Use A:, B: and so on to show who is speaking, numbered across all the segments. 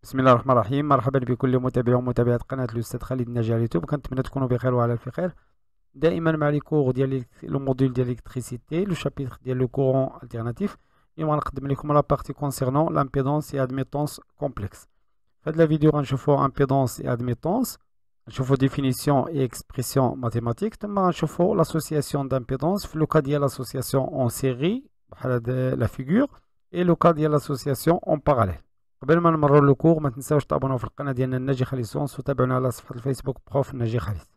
A: بسم الله الرحمن الرحيم. مرحبا بكل متابعي ومتابعات قناة الأستاذ خالد الناجي على اليوتيوب. كنتمنى تكونوا بخير وعلى الف خير. دائما مع لي كور ديال لو موديل ديال ليكتريسيتي لو شابيتر ديال لو كورون التيرناتيف. اليوم غنقدم لكم لا بارتي كونسيرنون لامبيدونس اي ادميتونس كومبلكس. في هاد لا فيديو غنشوفوا امبيدونس اي ادميتونس، غنشوفوا ديفينيسيون اي اكسبريسيون ماتيماتيك، ثم غنشوفوا لاسوسياسيون دامبيدونس في لو كا ديال لاسوسياسيون اون سيري بحال هاد لا فيغور اي لو كا ديال لاسوسياسيون اون باراليل. قبل ما نمروا لو كور ما تنساوش تابوناو في القناه ديالنا الناجي خالد سونس وتابعونا على صفحه الفيسبوك بروف الناجي خالد.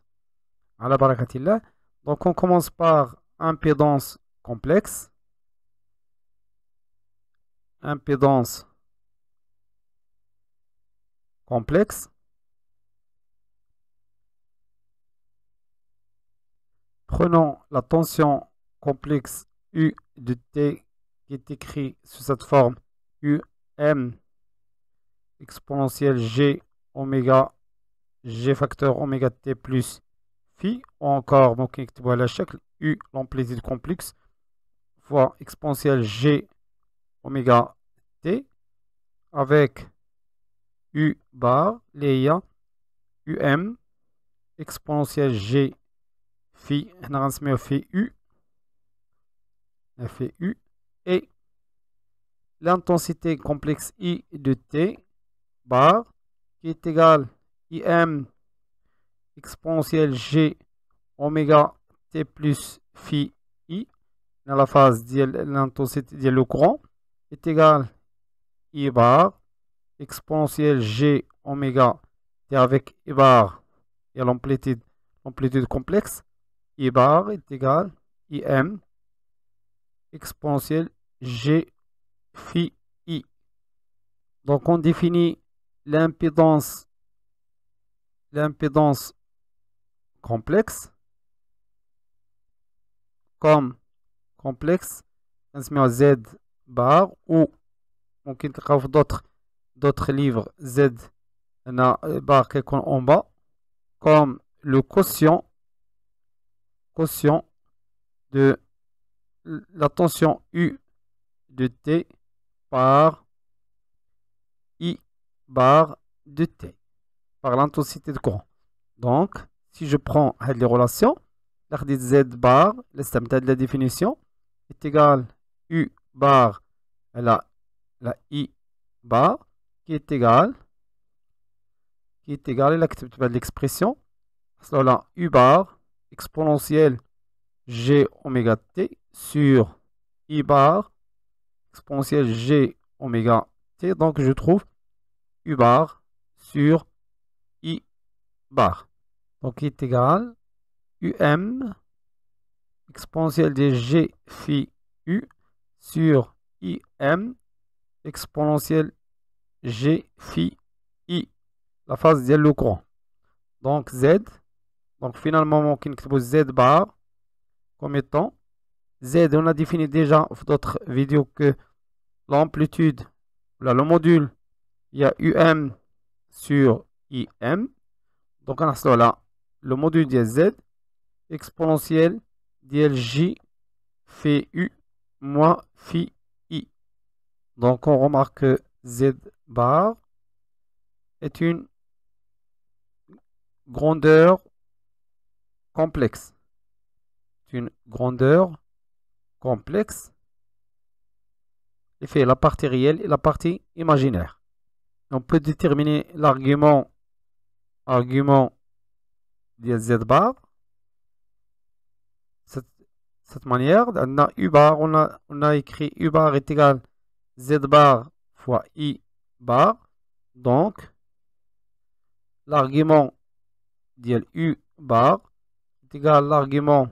A: على بركه الله. دونك on commence par impédance complexe. Impédance complexe. Prenons la tension complexe U de T qui est écrit sous cette forme UM exponentielle G oméga G facteur oméga T plus phi, ou encore ممكن نكتبوها على شكل U l'amplitude complexe fois exponentielle G oméga T avec U bar اللي هي UM exponentielle G phi هنا غنسميوه في U et l'intensité complexe I de T bar qui est égale IM exponentielle G oméga T plus phi I dans la phase de l'intensité de le courant est égale I bar exponentielle G oméga T avec I bar et l'amplitude complexe. I bar est égal IM exponentielle G phi I. Donc on définit l'impédance complexe comme complexe نسميوها Z bar, ou ممكن تلقاو في d'autres livres Z هنا bar كيكون en bas comme le quotient de la tension U de T par I bar de T par l'intensité de courant. Donc, si je prends les relations, la Z bar, la définition, est égal U bar à la I bar, qui est égal à l'expression, là, U bar exponentielle G oméga T sur I bar exponentielle G oméga T. Donc, je trouve U bar sur I bar. Donc, il est égal UM exponentielle de G phi U sur IM exponentielle G phi I, la phase de le courant. Donc, Z. Donc, finalement, on peut Z bar comme étant Z. On a défini déjà dans d'autres vidéos que l'amplitude, là, le module, il y a UM sur IM. Donc, on a là le module de Z exponentielle de J phi U moins phi I. Donc, on remarque que Z bar est une grandeur complexe. Une grandeur complexe. Il fait la partie réelle et la partie imaginaire. On peut déterminer l'argument de Z bar. Cette manière, on a U bar, on a écrit U bar est égal Z bar fois I bar. Donc, l'argument de U bar est égal à l'argument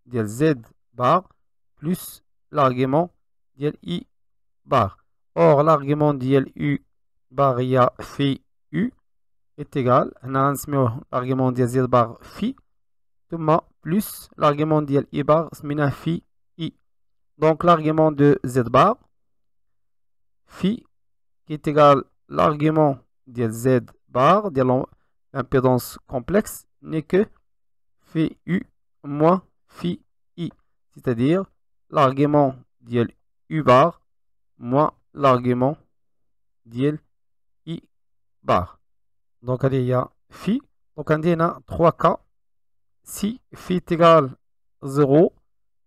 A: de Z bar plus l'argument de I bar. Or, l'argument de U bar il y a phi U est égal à l'argument de Z bar phi plus l'argument de I bar phi I. Donc, l'argument de Z bar phi qui est égal à l'argument de Z bar de l'impédance complexe n'est que phi U moins phi I, c'est-à-dire l'argument de U bar moins l'argument de I bar. Donc, il y a phi. Donc, on a 3 cas. Si phi est égal 0,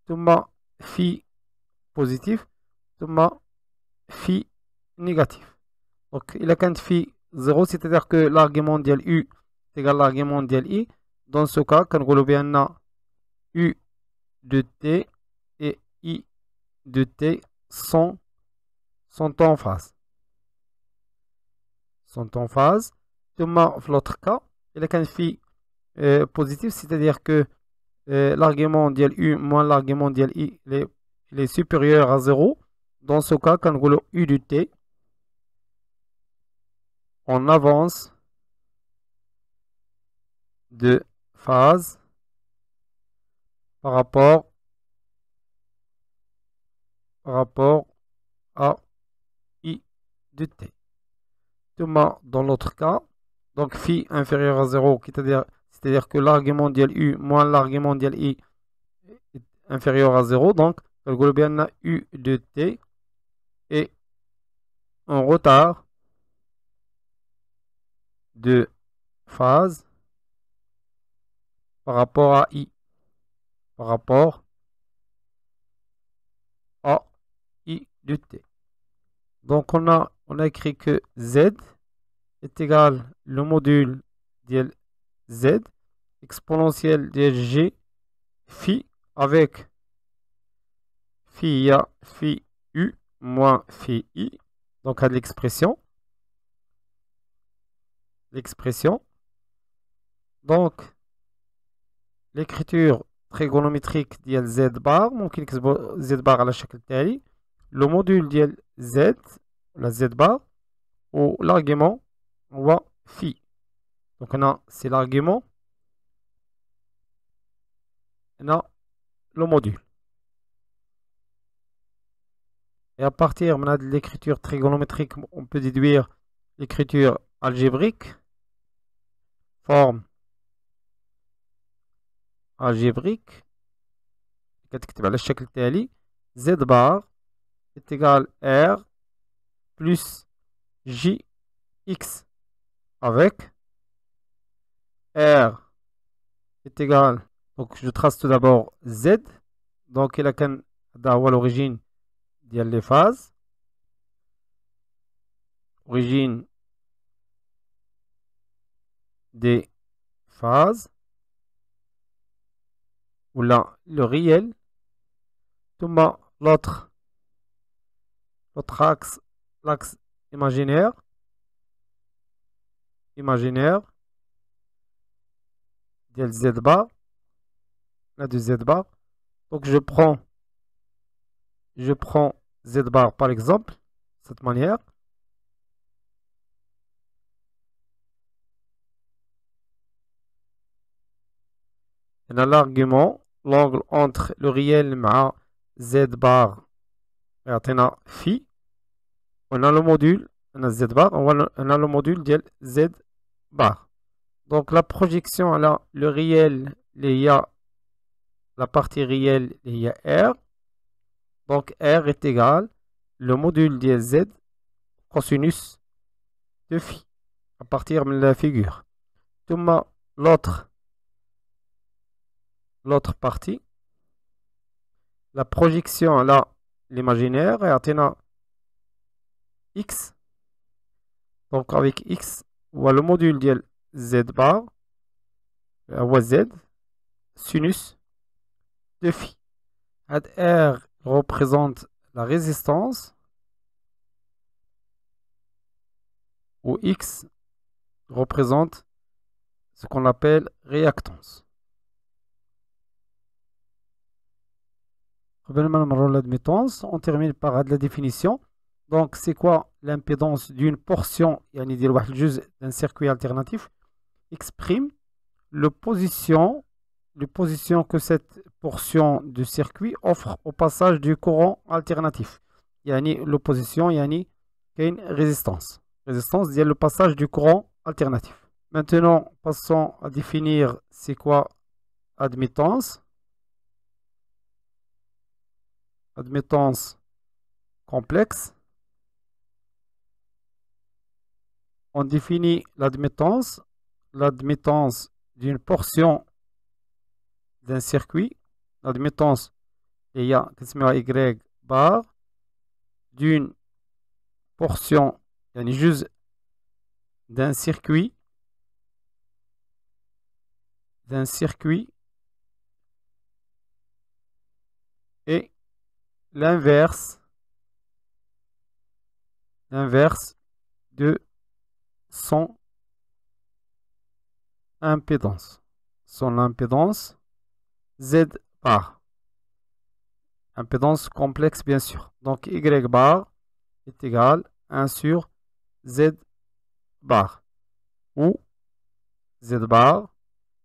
A: ثم phi positif, ثم phi négatif. Donc, il a quand phi 0, c'est-à-dire que l'argument de U est égal à l'argument de I. Dans ce cas, quand on a U de T et I de T sont en phase. Sont en phase. L'autre cas, il a quand phi positif, c'est-à-dire que l'argument de U moins l'argument de I il est supérieur à 0. Dans ce cas, quand on a U de T, on avance de phase par rapport à I de T. Dans l'autre cas, donc phi inférieur à 0, c'est-à-dire que l'argument de U moins l'argument de I est inférieur à 0. Donc, on a U de T et en retard de phase par rapport à I. Par rapport à I de T. Donc, on a écrit que Z est égal le module de Z exponentielle de G phi avec phi A phi U moins phi I. Donc, à l'expression. Donc, l'écriture trigonométrique ديال Z bar ممكن نكتبوا Z bar على الشكل التالي. Le module ديال Z la Z bar ou l'argument هو phi. Donc هنا c'est l'argument, هنا le module. Et à partir de l'écriture trigonométrique, on peut déduire l'écriture algébrique. Forme algébrique. كتكتب على الشكل التالي Z bar est égal R plus JX avec R est égal, donc je trace tout d'abord Z, donc il a qu'un à l'origine des phases, origine des phases, ou là le réel, l'autre axe, l'axe imaginaire, de Z bar, là de Z bar. Donc je prends Z bar par exemple, de cette manière. On a l'argument, l'angle entre le réel et Z bar et phi. On a le module, on a Z bar, on a le module de Z bar. Donc la projection, là, le réel, il y a la partie réelle, il y a R. Donc R est égal le module de Z cosinus de phi à partir de la figure. L'autre partie, la projection, là, l'imaginaire, et atteint X. Donc avec X, on a le module de Z bar, ou Z, sinus de phi. R représente la résistance, ou X représente ce qu'on appelle réactance. L'admittance, on termine par la définition. Donc, c'est quoi l'impédance d'une portion d'un circuit alternatif? Exprime le position que cette portion de circuit offre au passage du courant alternatif. L'opposition, il y a une résistance. Résistance, il y a le passage du courant alternatif. Maintenant, passons à définir c'est quoi admittance. Admittance complexe. on définit l'admittance d'une portion d'un circuit, l'admittance هي كنسميوها Y bar d'une portion يعني جزء d'un circuit et l'inverse de son impédance. Son impédance Z bar. Impédance complexe bien sûr. Donc Y bar est égal à 1 sur Z bar. Ou Z bar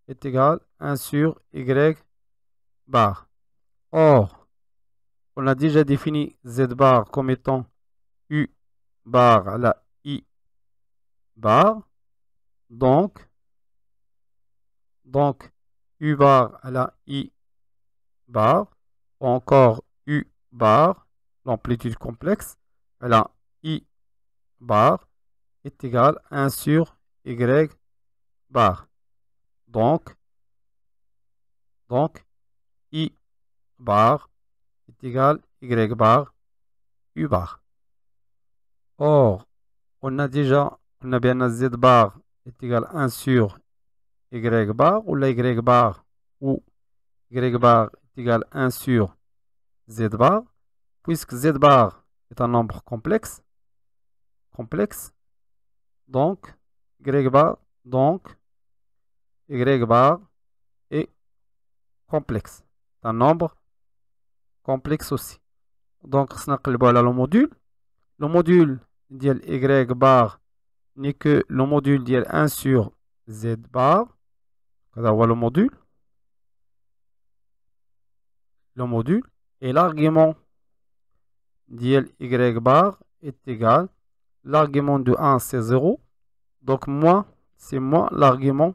A: est égal à 1 sur Y bar. Or, on a déjà défini Z bar comme étant U bar à la I bar. Donc U bar à la I bar, ou encore U bar, l'amplitude complexe, à la I bar est égal à 1 sur Y bar. Donc I bar est égal à Y bar U bar. Or, on a bien Z bar est égal à 1 sur Y bar, ou la Y bar est égal à 1 sur Z bar, puisque Z bar est un nombre complexe, donc Y bar est complexe, un nombre complexe aussi. Donc, le module ديال Y bar n'est que le module ديال 1 sur Z bar. هذا هو le module et l'argument ديال Y bar est égal, l'argument de 1 c'est 0, donc c'est moins l'argument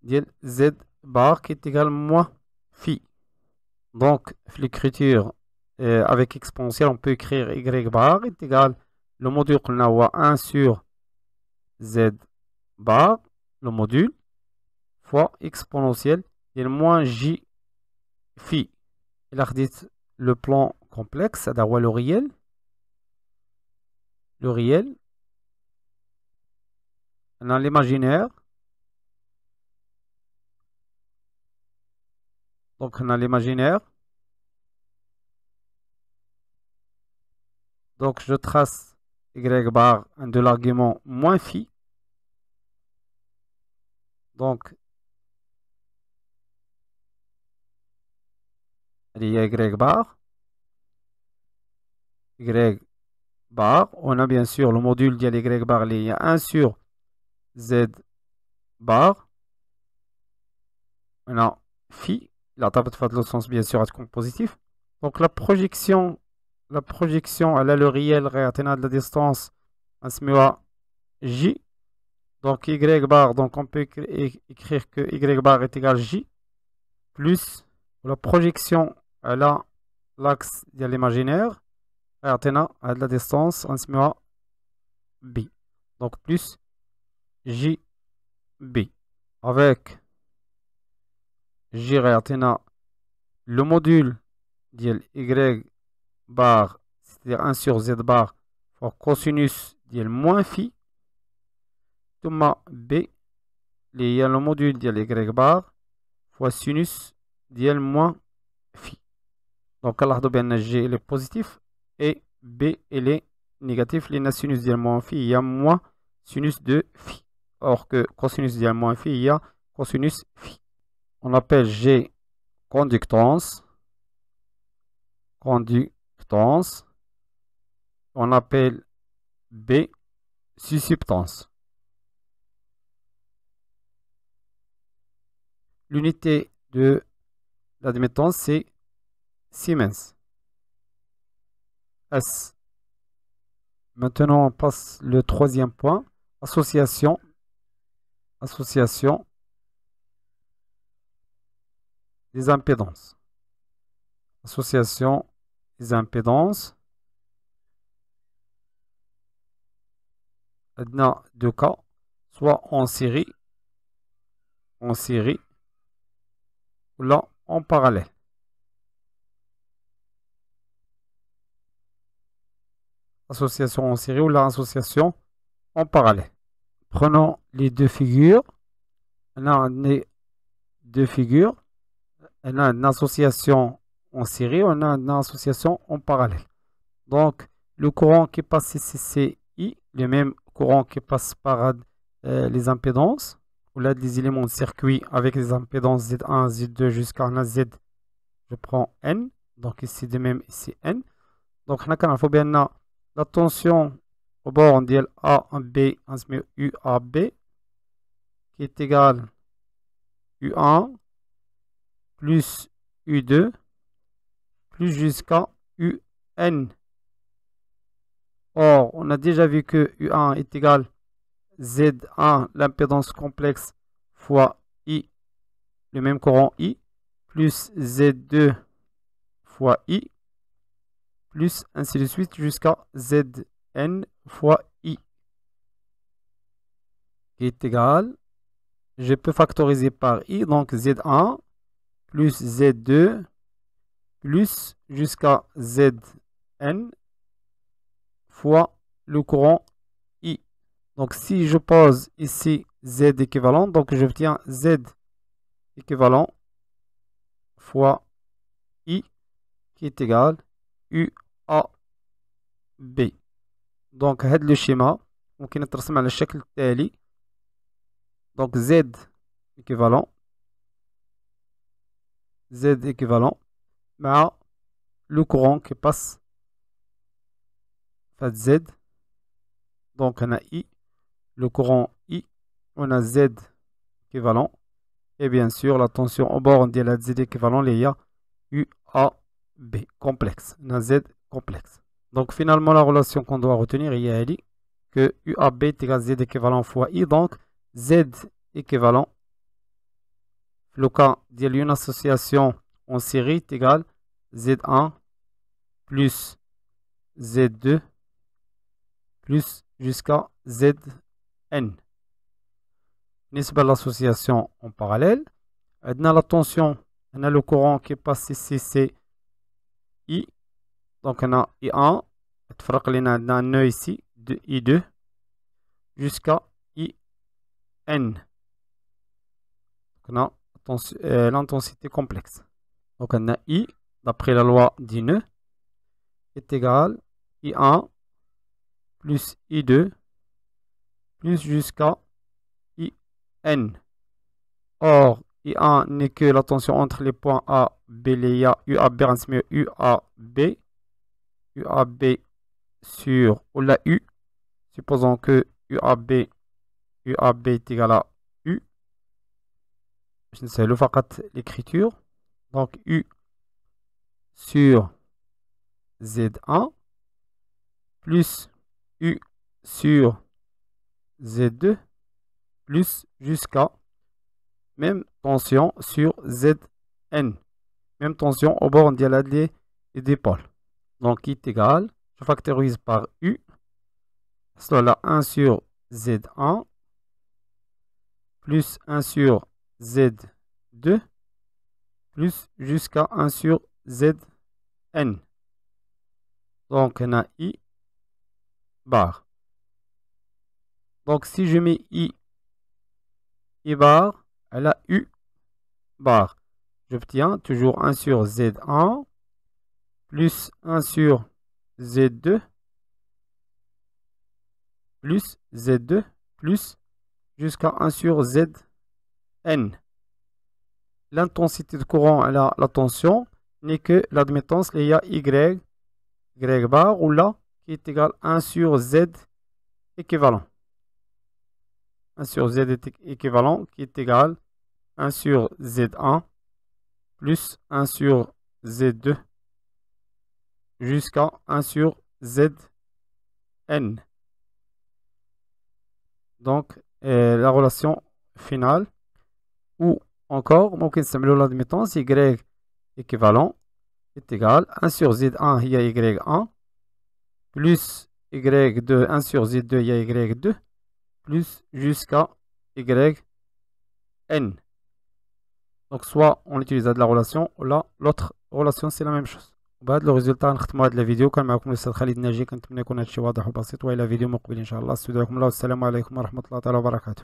A: ديال Z bar qui est égal moins phi. Donc l'écriture avec exponentielle, on peut écrire Y bar est égal, le module qu'on a 1 sur Z bar, le module, fois exponentielle, et moins J phi. Il a dit le plan complexe, c'est-à-dire le réel. On a l'imaginaire. Donc on a l'imaginaire. Donc je trace Y bar de l'argument moins phi. Donc il y a Y bar. On a bien sûr le module de Y bar, il y a 1 sur Z bar. On a phi. La table de l'autre sens bien sûr est positif. Donc la projection elle a le réel réatteint de la distance en J. Donc Y bar, donc on peut écrire que Y bar est égal à J plus la projection elle a l'axe de l'imaginaire réatteint à la distance en B. Donc plus JB avec J réatteint le module de Y bar, c'est-à-dire 1 sur Z bar fois cosinus de moins phi, ثم B il y a le module de Y bar fois sinus de moins phi. Donc là G il est positif et B il est négatif. Les sinus de moins phi, il y a moins sinus de phi. Or que cosinus de moins phi, il y a cosinus phi. On appelle G conductance. On appelle B susceptance. L'unité de l'admittance c'est Siemens. S. Maintenant on passe le troisième point, association des impédances. Association des impédances. عندنا deux cas, soit en série ou là en parallèle. Association en série ou la association en parallèle. Prenons les deux figures. On a deux figures. On a une association en série, on a une association en parallèle. Donc, le courant qui passe ici, c'est I, le même courant qui passe par les impédances, ou là, des éléments de circuit avec les impédances Z1, Z2 jusqu'à Z. Je prends N. Donc, ici, de même, ici, N. Donc, il faut bien la tension au bord, on dit A en B, on se met UAB, qui est égal U1 plus U2 plus jusqu'à UN. Or, on a déjà vu que U1 est égal Z1, l'impédance complexe, fois I, le même courant I, plus Z2 fois I, plus ainsi de suite jusqu'à Zn fois I, qui est égal, je peux factoriser par I, donc Z1 plus Z2 plus jusqu'à Zn fois le courant I. Donc si je pose ici Z équivalent, donc j'obtiens Z équivalent fois I qui est égal UAB. Donc هذا le schéma ممكن نترسم على الشكل التالي. Donc Z équivalent مع le courant qui passe fait Z. Donc on a I, le courant I, on a Z équivalent. Et bien sûr, la tension au bord, on dit la Z équivalent, il y a UAB complexe. On a Z complexe. Donc finalement, la relation qu'on doit retenir, il y a que UAB est égal à Z équivalent fois I. Donc Z équivalent, le cas d'une association en série est égal Z1 plus Z2 plus jusqu'à Zn. بالنسبة l'association en parallèle, on a la tension, on a le courant qui passe ici, c'est I. Donc on a I1, on a un nœud ici, de I2, jusqu'à IN. Donc on a l'intensité complexe. Donc on a I, d'après la loi du nœud, est égal I1 plus I2 plus jusqu'à IN. Or, I1 n'est que la tension entre les points A, B, les UAB, UAB sur la U. Supposons que UAB est égal à U. Je ne sais pas l'écriture. Donc U sur Z1 plus U sur Z2 plus jusqu'à même tension sur Zn. Même tension au bord des épaules. Donc, I est égal, je factorise par U. Cela 1 sur Z1 plus 1 sur Z2 plus jusqu'à 1 sur Zn. Donc, on a I bar. Donc, si je mets I bar, elle a U bar. J'obtiens toujours 1 sur Z1 plus 1 sur Z2 plus Z2 plus jusqu'à 1 sur Zn. L'intensité de courant, la tension, n'est que l'admittance, il y a Y bar, ou là, qui est égal à 1 sur Z équivalent. 1 sur Z équivalent, qui est égal à 1 sur Z1 plus 1 sur Z2 jusqu'à 1 sur Zn. Donc, la relation finale, ou encore, ممكن نستعملوا l'admittance Y équivalent est égal à 1 sur Z1 il y a Y1 plus Y2 1 sur Z2 il y a Y2 plus jusqu'à y n. Donc soit on utilise de la relation ou là l'autre relation c'est la même chose. وبهذا لو ريزولتا نختموا هذه الفيديو. كان معكم الاستاذ خالد الناجي، كنتمنى يكون هذا الشيء واضح وبسيط، والى فيديو مقبل ان شاء الله. استودعكم الله والسلام عليكم ورحمه الله تعالى وبركاته.